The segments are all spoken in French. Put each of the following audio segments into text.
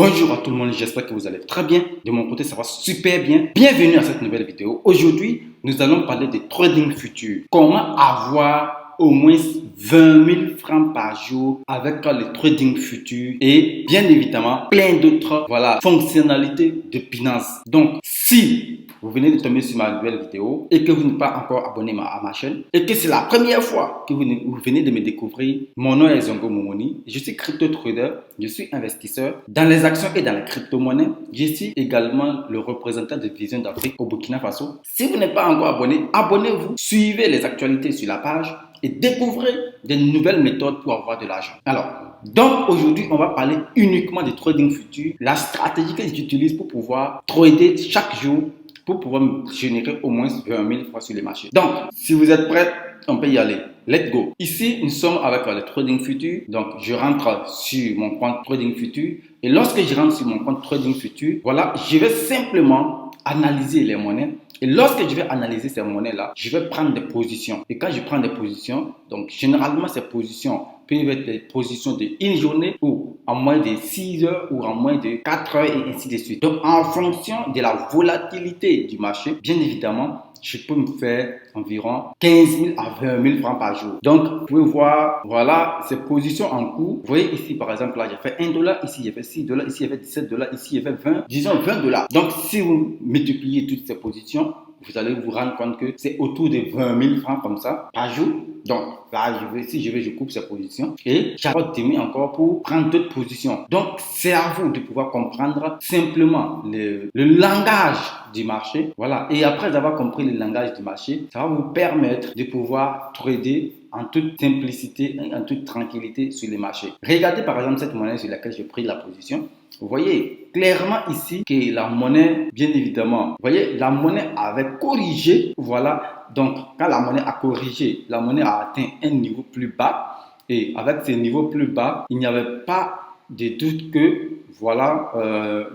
Bonjour à tout le monde, j'espère que vous allez très bien. De mon côté, ça va super bien. Bienvenue à cette nouvelle vidéo. Aujourd'hui, nous allons parler de trading futur. Comment avoir au moins 20 000 francs par jour avec le trading futur et bien évidemment plein d'autres fonctionnalités de Binance. Donc, si vous venez de tomber sur ma nouvelle vidéo et que vous n'êtes pas encore abonné à ma chaîne et que c'est la première fois que vous venez de me découvrir, mon nom est Zongo Momoni, je suis crypto trader, je suis investisseur dans les actions et dans les crypto-monnaies. Je suis également le représentant de Vision d'Afrique au Burkina Faso. Si vous n'êtes pas encore abonné, abonnez-vous, suivez les actualités sur la page et découvrez de nouvelles méthodes pour avoir de l'argent. Alors, donc aujourd'hui, on va parler uniquement de trading futur, la stratégie que j'utilise pour pouvoir trader chaque jour pour pouvoir générer au moins 20 000 francs sur les marchés. Donc, si vous êtes prêts, on peut y aller. Let's go. Ici, nous sommes avec le trading futur. Donc, je rentre sur mon compte trading futur. Et lorsque je rentre sur mon compte trading futur, voilà, je vais simplement analyser les monnaies. Et lorsque je vais analyser ces monnaies-là, je vais prendre des positions. Et quand je prends des positions, donc généralement ces positions peuvent être des positions de une journée ou en moins de 6 heures ou en moins de 4 heures et ainsi de suite. Donc en fonction de la volatilité du marché, bien évidemment, je peux me faire environ 15 000 à 20 000 francs par jour. Donc, vous pouvez voir, voilà, ces positions en cours. Vous voyez ici, par exemple, là, j'ai fait 1 dollar, ici, j'ai fait 6 dollars, ici, j'ai fait 17 dollars, ici, j'ai fait 20, disons 20 dollars. Donc, si vous multipliez toutes ces positions, vous allez vous rendre compte que c'est autour de 20 000 francs comme ça par jour. Donc là, je coupe ces positions et j'apporte demain encore pour prendre d'autres positions. Donc, c'est à vous de pouvoir comprendre simplement le langage du marché. Voilà. Et après avoir compris le langage du marché, ça va vous permettre de pouvoir trader en toute simplicité et en toute tranquillité sur les marchés. Regardez par exemple cette monnaie sur laquelle j'ai pris la position. Vous voyez clairement ici que la monnaie, bien évidemment, vous voyez, la monnaie avait corrigé, voilà. Donc, quand la monnaie a corrigé, la monnaie a atteint un niveau plus bas. Et avec ce niveau plus bas, il n'y avait pas de doute que, voilà,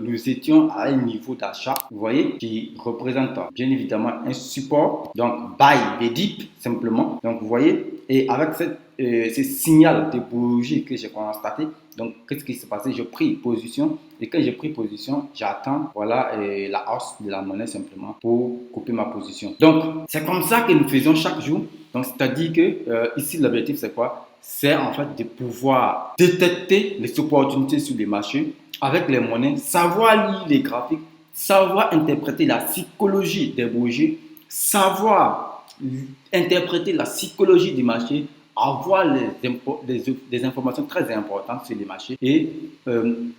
nous étions à un niveau d'achat, vous voyez, qui représente bien évidemment un support. Donc, buy the dip, simplement. Donc, vous voyez, et avec ce signal de bougie que j'ai constaté, donc qu'est-ce qui s'est passé? J'ai pris position et quand j'ai pris position, j'attends voilà la hausse de la monnaie simplement pour couper ma position. Donc c'est comme ça que nous faisons chaque jour. Donc c'est-à-dire que ici l'objectif c'est quoi? C'est en fait de pouvoir détecter les opportunités sur les marchés avec les monnaies, savoir lire les graphiques, savoir interpréter la psychologie des bougies, savoir interpréter la psychologie du marché, avoir des informations très importantes sur les marchés et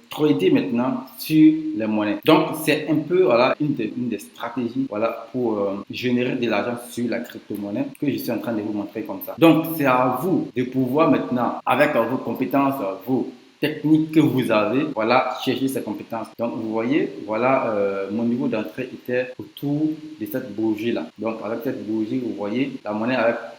trader maintenant sur les monnaies. Donc, c'est un peu voilà, une des stratégies voilà, pour générer de l'argent sur la crypto-monnaie que je suis en train de vous montrer comme ça. Donc, c'est à vous de pouvoir maintenant, avec vos compétences, vos techniques que vous avez, voilà, chercher ces compétences. Donc, vous voyez, voilà, mon niveau d'entrée était autour de cette bougie-là. Donc, avec cette bougie, vous voyez, la monnaie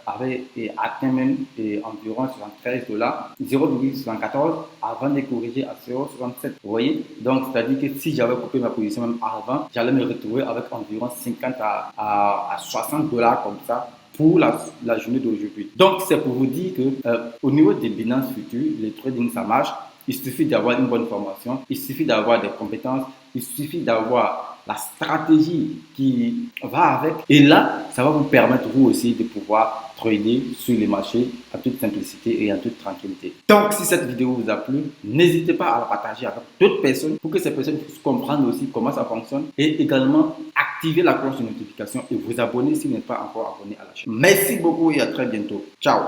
avait atteint même environ 73 dollars, 0,74 avant de corriger à 0,67. Vous voyez, donc, c'est-à-dire que si j'avais coupé ma position même avant, j'allais me retrouver avec environ 50 à 60 dollars comme ça pour la journée d'aujourd'hui. Donc, c'est pour vous dire que au niveau des Binance Future, les trading, ça marche. Il suffit d'avoir une bonne formation, il suffit d'avoir des compétences, il suffit d'avoir la stratégie qui va avec. Et là, ça va vous permettre vous aussi de pouvoir trader sur les marchés en toute simplicité et en toute tranquillité. Donc, si cette vidéo vous a plu, n'hésitez pas à la partager avec d'autres personnes pour que ces personnes puissent comprendre aussi comment ça fonctionne et également activer la cloche de notification et vous abonner si vous n'êtes pas encore abonné à la chaîne. Merci beaucoup et à très bientôt. Ciao!